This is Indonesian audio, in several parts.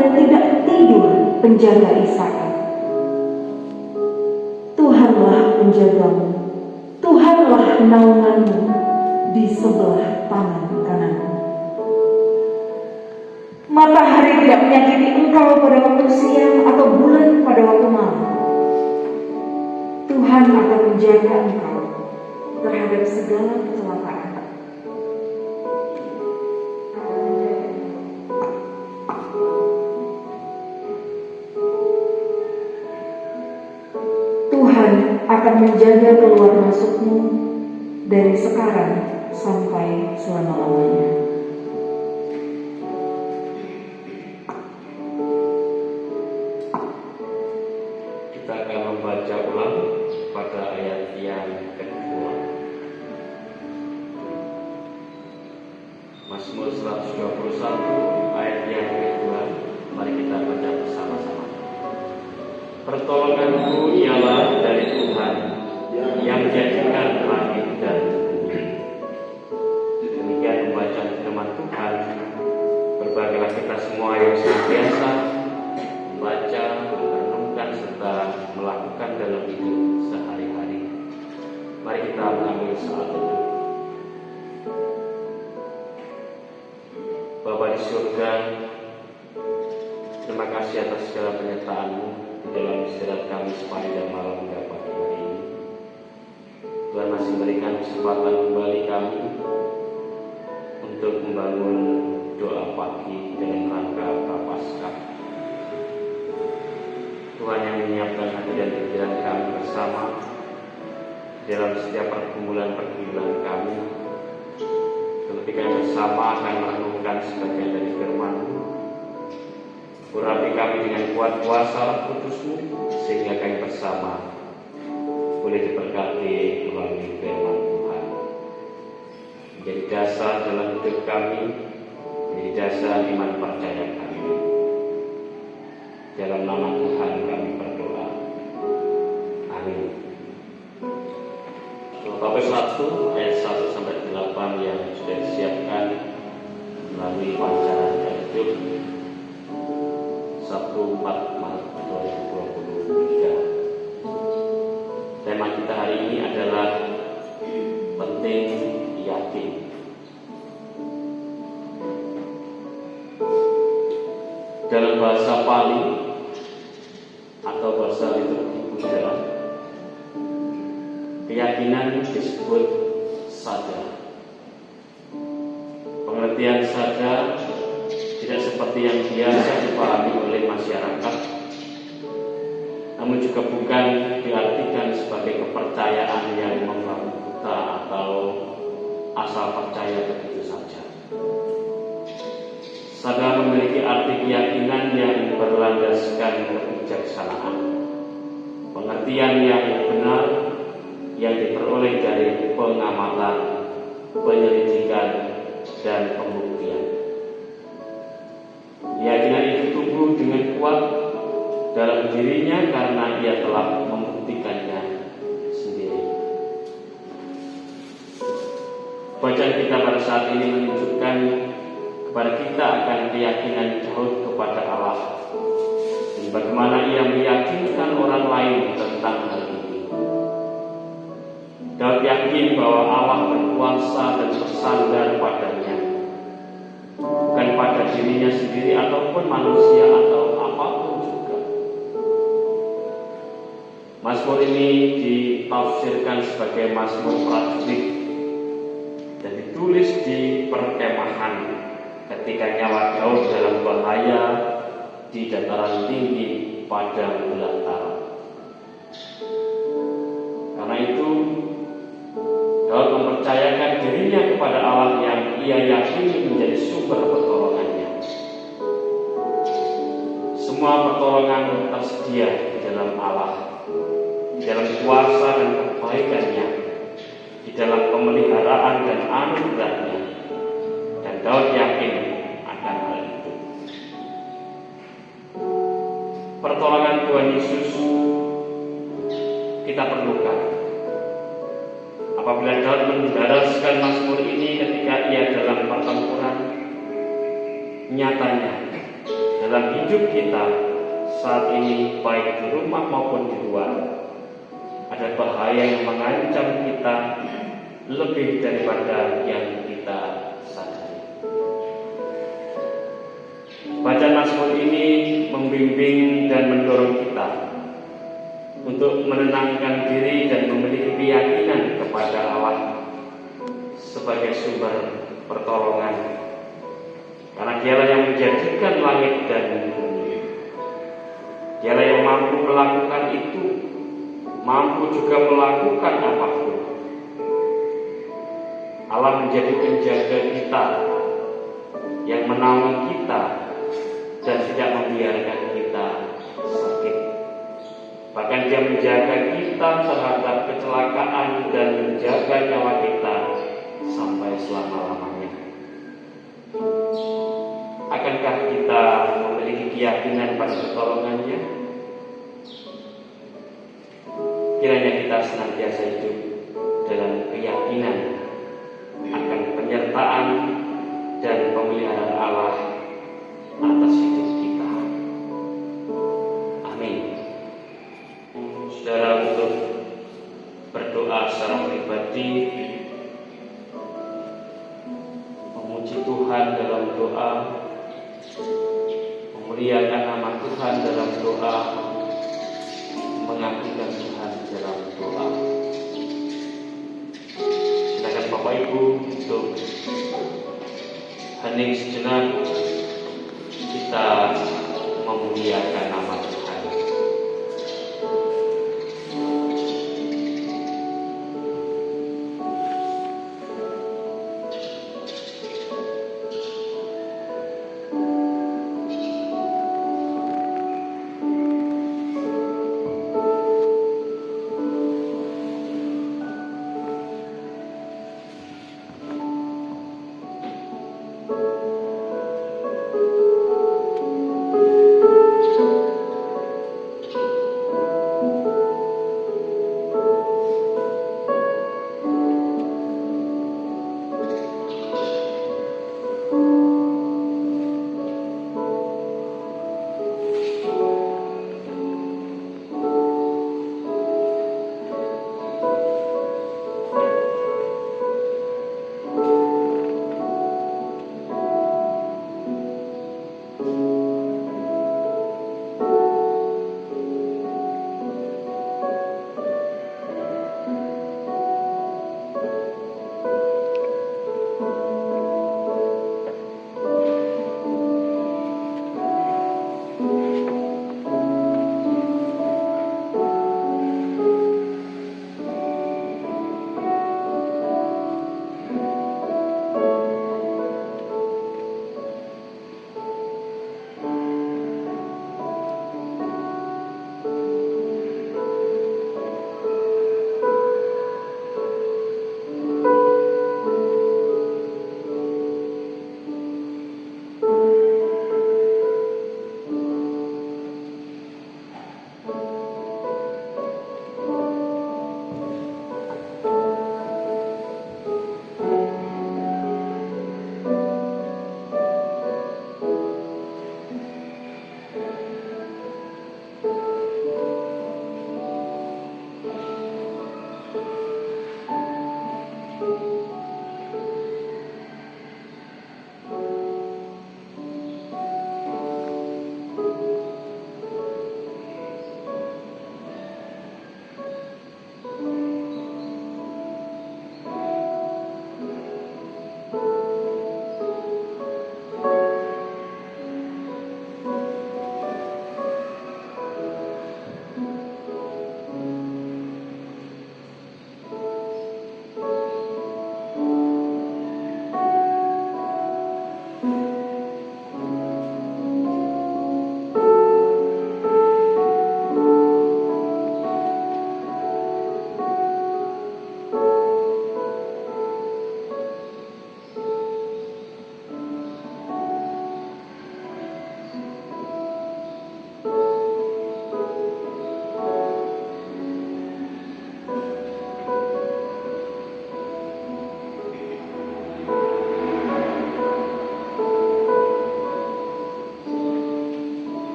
dan tidak tidur penjaga Israel. Tuhanlah penjagamu, Tuhanlah naunganmu di sebelah tangan kananmu. Matahari tidak menyakiti engkau pada waktu siang atau bulan pada waktu malam. Tuhan akan menjaga engkau terhadap segala kecelakaan. Tuhan akan menjaga keluar masukmu dari sekarang sampai selama-lamanya. Kita akan membaca ulang pada ayat yang kedua. Mazmur 121 ayat yang kedua. Mari kita baca bersama-sama. Pertolonganku ialah dari Tuhan yang menjadikan langit dan bumi. Demikian membaca firman Tuhan. Berbahagialah kita semua yang senantiasa membaca, merenungkan serta melakukan dalam hidup sehari-hari. Mari kita mengambil saat itu. Bapa di surga, terima kasih atas segala penyertaan-Mu di dalam istirahat kami sepanjang malam hingga pagi hari ini. Tuhan masih memberikan kesempatan kembali kami untuk membangun doa pagi dalam rangka Prapaskah. Tuhan yang menyiapkan hati dan pikiran kami bersama dalam setiap pergumulan-pergumulan kami. Terlebih kami bersama akan merenungkan sebagian dari firman-Mu. Urapi kami dengan kuat kuasa Kudus-Mu sehingga kami bersama boleh diberkati melalui firman Tuhan. Menjadi dasar dalam hidup kami, menjadi dasar iman percaya kami. Dalam nama Tuhan kami berdoa. Amin. Kolose 1 ayat 1 sampai 8 yang sudah disiapkan melalui pancaran hidup 1 Maret 2023. Tema kita hari ini adalah penting yakin. Dalam bahasa Pali atau bahasa liturgi Buddha, keyakinan disebut sadar. Pengertian sadar tidak seperti yang biasa dipahami oleh masyarakat, namun juga bukan diartikan sebagai kepercayaan yang membabi buta atau asal percaya begitu saja. Sadar memiliki arti keyakinan yang berlandaskan kebijaksanaan, pengertian yang benar yang diperoleh dari pengamatan, penyelidikan, dan pembuktian. Keyakinan itu tumbuh dengan kuat dalam dirinya karena ia telah membuktikannya sendiri. Bacaan kita pada saat ini menunjukkan kepada kita akan keyakinan Daud kepada Allah dan bagaimana ia meyakinkan orang lain tentang hal ini. Daud yakin bahwa Allah berkuasa dan bersandar padanya, bukan pada dirinya sendiri ataupun manusia atau apapun juga. Mazmur ini ditafsirkan sebagai mazmur prajurit dan ditulis di perkemahan ketika nyawa Daud dalam bahaya di dataran tinggi padang belantara. Karena itu Daud mempercayakan dirinya kepada Allah yang ia yakini menjadi sumber pertolongannya. Semua pertolongan tersedia di dalam Allah, di dalam kuasa dan kebaikannya, di dalam pemeliharaan dan anugerahnya. Dan Daud yakin akan hal itu. Pertolongan Tuhan Yesus kita perlukan. Apabila Daud mendaraskan mazmur ini ketika ia dalam pertempuran, nyatanya dalam hidup kita saat ini, baik di rumah maupun di luar, ada bahaya yang mengancam kita lebih daripada yang kita sadari. Bacaan Mazmur ini membimbing dan mendorong kita untuk menenangkan diri dan memiliki keyakinan kepada Allah sebagai sumber pertolongan. Karena Dialah yang menjadikan langit dan bumi. Dialah yang mampu melakukan itu, mampu juga melakukan apapun. Allah menjadi penjaga kita, yang menaungi kita dan tidak membiarkan kita sakit. Bahkan Dia menjaga kita terhadap kecelakaan dan menjaga nyawa kita sampai selama-lamanya. Akankah kita memiliki keyakinan pada pertolongannya? Kiranya kita senantiasa hidup dalam keyakinan akan penyertaan dan pemeliharaan Allah atas hidup kita. Amin. Saudara, untuk berdoa secara pribadi, memuji Tuhan dalam doa, memuliakan nama Tuhan dalam doa, mengagungkan Tuhan dalam doa. Silakan Bapak Ibu untuk hening sejenak, kita memuliakan nama Tuhan.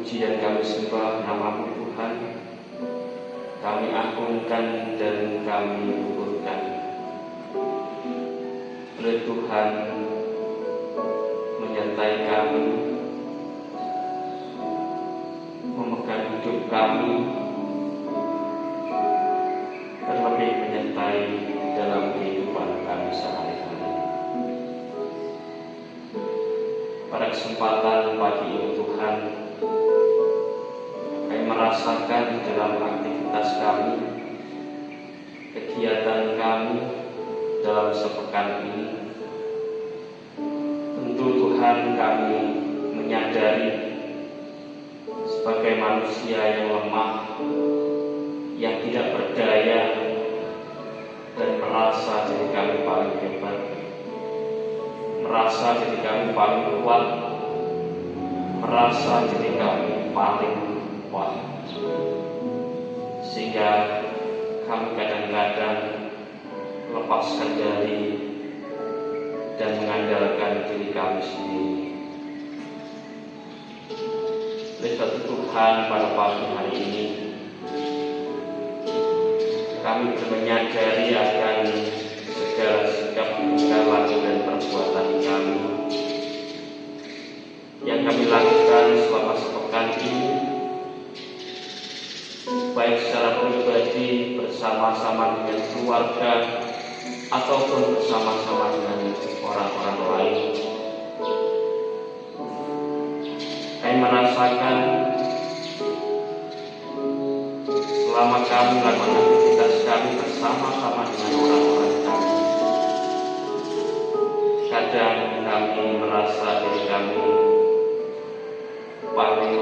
puji dan kami sembah nama-Mu Tuhan. Kami agungkan dan kami luhurkan. Oleh Tuhan menyertai kami, memegang hidup kami, terlebih menyertai dalam kehidupan kami sehari-hari. Pada kesempatan pagi ini Tuhan, kami merasakan dalam aktivitas kami, kegiatan kami dalam sepekan ini, tentu Tuhan kami menyadari sebagai manusia yang lemah, yang tidak berdaya, dan merasa diri kami paling hebat, merasa diri kami paling kuat, merasa diri kami paling kuat, sehingga kami kadang-kadang lepaskan dari dan mengandalkan diri kami sendiri. Oleh sebab itu Tuhan, pada pagi hari ini kami menyadari akan segala sikap, tingkah laku dan perbuatan kami yang kami lakukan selama sepekan ini, baik secara pribadi bersama-sama dengan keluarga ataupun bersama-sama dengan orang-orang lain. Kami merasakan selama kami melakukan aktivitas kami bersama-sama dengan orang-orang kami, kadang kami merasa diri kami paling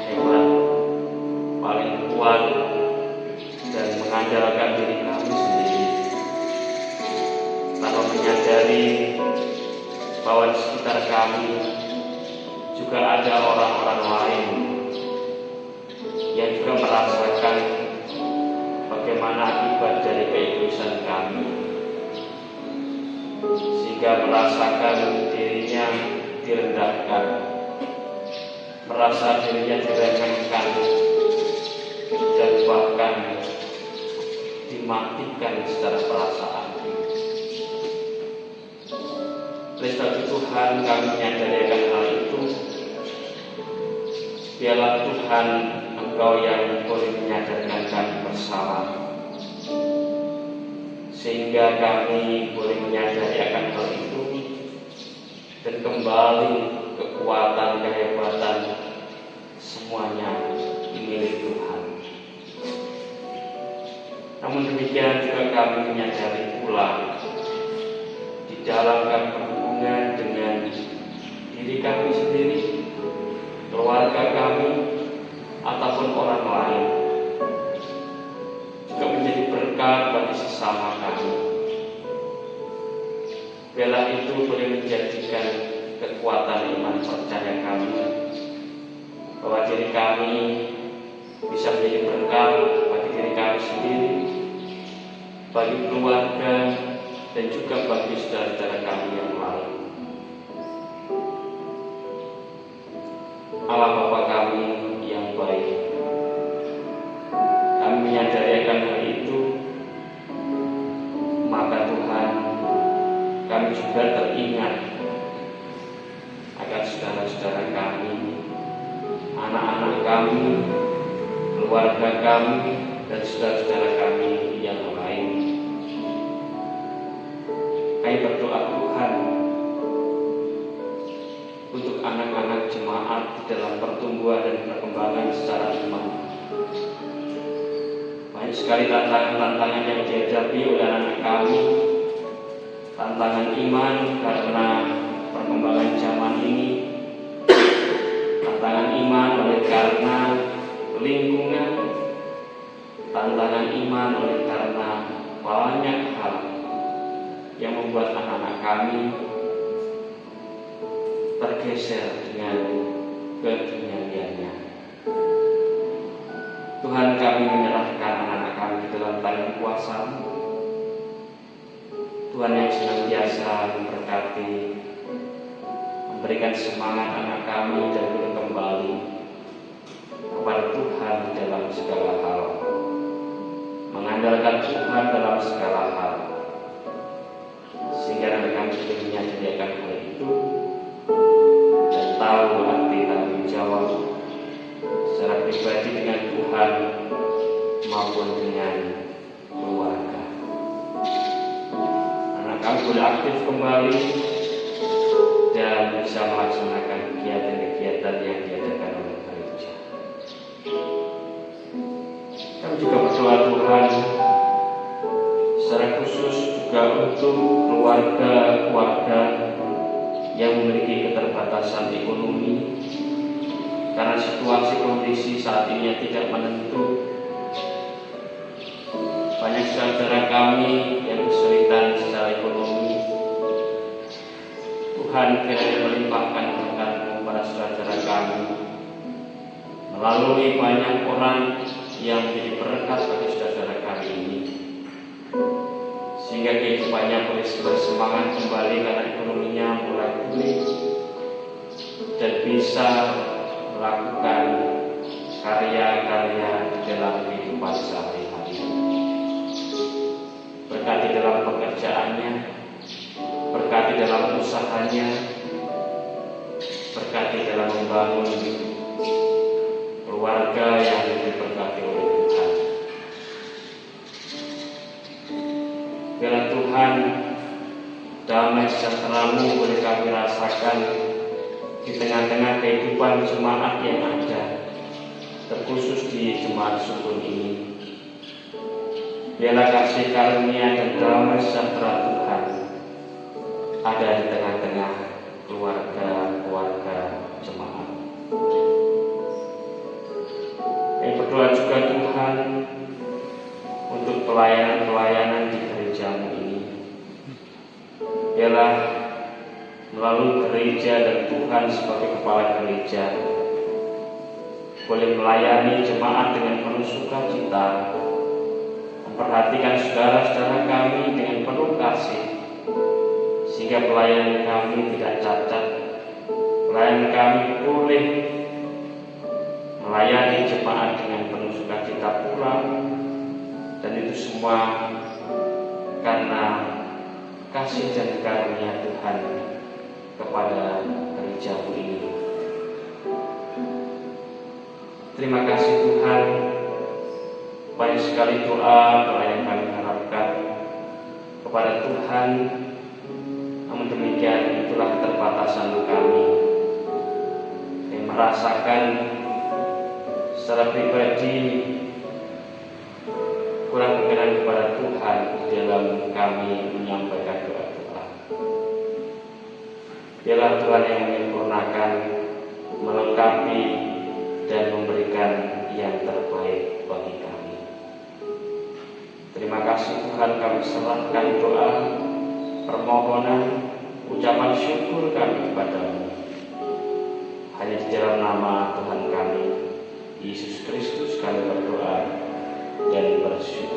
hebat, paling kuat, dan mengandalkan diri kami sendiri, tanpa menyadari bahwa di sekitar kami juga ada orang-orang lain yang juga merasakan bagaimana akibat dari keegoisan kami, sehingga merasakan dirinya direndahkan, merasa dirinya diremehkan, dan bahkan dimatikan secara perasaan. Oleh sebab itu Tuhan, kami menyadari akan hal itu. Biarlah Tuhan, Engkau yang boleh menyadarkan kami bersama, sehingga kami boleh menyadari akan hal itu dan kembali kekuatan, kehebatan semuanya milik Tuhan. Namun demikian juga kami menyadari pula di dalam kami berhubungan dengan diri kami sendiri, keluarga kami, ataupun orang lain, juga menjadi berkat bagi sesama kami. Biarlah itu boleh menjadikan kekuatan iman percaya kami, bahwa diri kami bisa menjadi berkat bagi diri kami sendiri, bagi keluarga, dan juga bagi saudara-saudara kami yang lain. Allah Bapa kami yang baik, kami menyadari akan hal itu, maka Tuhan, kami juga teringat akan saudara-saudara kami, anak-anak kami, keluarga kami, dan saudara-saudara kami yang lain. Kami berdoa Tuhan untuk anak-anak jemaat di dalam pertumbuhan dan perkembangan secara iman. Banyak sekali tantangan-tantangan yang dihadapi oleh anak kami, tantangan iman karena perkembangan zaman ini, tantangan iman oleh karena lingkungan, tantangan iman oleh karena banyak hal yang membuat anak-anak kami tergeser dengan keduniawiannya. Tuhan, kami menyerahkan anak-anak kami di dalam tangan kuasa-Mu. Tuhan yang senantiasa memberkati, memberikan semangat anak kami dan boleh kembali kepada Tuhan dalam segala hal, mengandalkan Tuhan dalam segala hal, sehingga kami sepenuhnya sediakan hal itu dan tahu arti tanggung jawab secara pribadi dengan Tuhan maupun dengan keluarga. Anak kami boleh aktif kembali dan bisa melaksanakan kegiatan-kegiatan yang diadakan oleh gereja. Kami juga berdoa Tuhan secara khusus juga untuk keluarga-keluarga yang memiliki keterbatasan ekonomi karena situasi kondisi saat ini tidak menentu. Banyak saudara kami yang kesulitan secara ekonomi. Tuhan kiranya melimpahkan berkat-Mu kepada saudara kami melalui banyak orang yang menjadi berkat bagi saudara kami ini, sehingga kehidupannya boleh bersemangat kembali karena ekonominya mulai pulih dan bisa melakukan karya-karya di dalam kehidupan sehari-hari. Berkati dalam pekerjaannya, berkati dalam usahanya, berkati dalam membangun keluarga yang diberkati oleh Tuhan. Biarlah Tuhan damai sejahtera-Mu boleh kami rasakan di tengah-tengah kehidupan jemaat yang ada, terkhusus di jemaat Sukun ini. Biarlah kasih karunia dan damai sejahtera Tuhan ada di tengah-tengah keluarga-keluarga jemaat. Kami berdoa juga Tuhan untuk pelayanan-pelayanan di gereja-Mu ini. Biarlah melalui gereja dan Tuhan sebagai kepala gereja boleh melayani jemaat dengan penuh sukacita, memperhatikan saudara-saudara kami dengan penuh kasih, sehingga pelayanan kami tidak cacat. Pelayanan kami boleh melayani jemaat dengan penuh sukacita pula, dan itu semua karena kasih dan karunia Tuhan kepada gereja-Mu ini. Terima kasih Tuhan. Banyak sekali doa yang kami harapkan kepada Tuhan. Namun demikian itulah keterbatasan kami yang merasakan secara pribadi kurang berkenan kepada Tuhan dalam kami menyampaikan doa-doa. Biarlah Tuhan yang menyempurnakan, melengkapi dan memberikan yang terbaik bagi kami. Terima kasih Tuhan, kami serahkan doa, permohonan, ucapan syukur kami kepada-Mu. Hanya di dalam nama Tuhan kami, Yesus Kristus, kami berdoa dan bersyukur.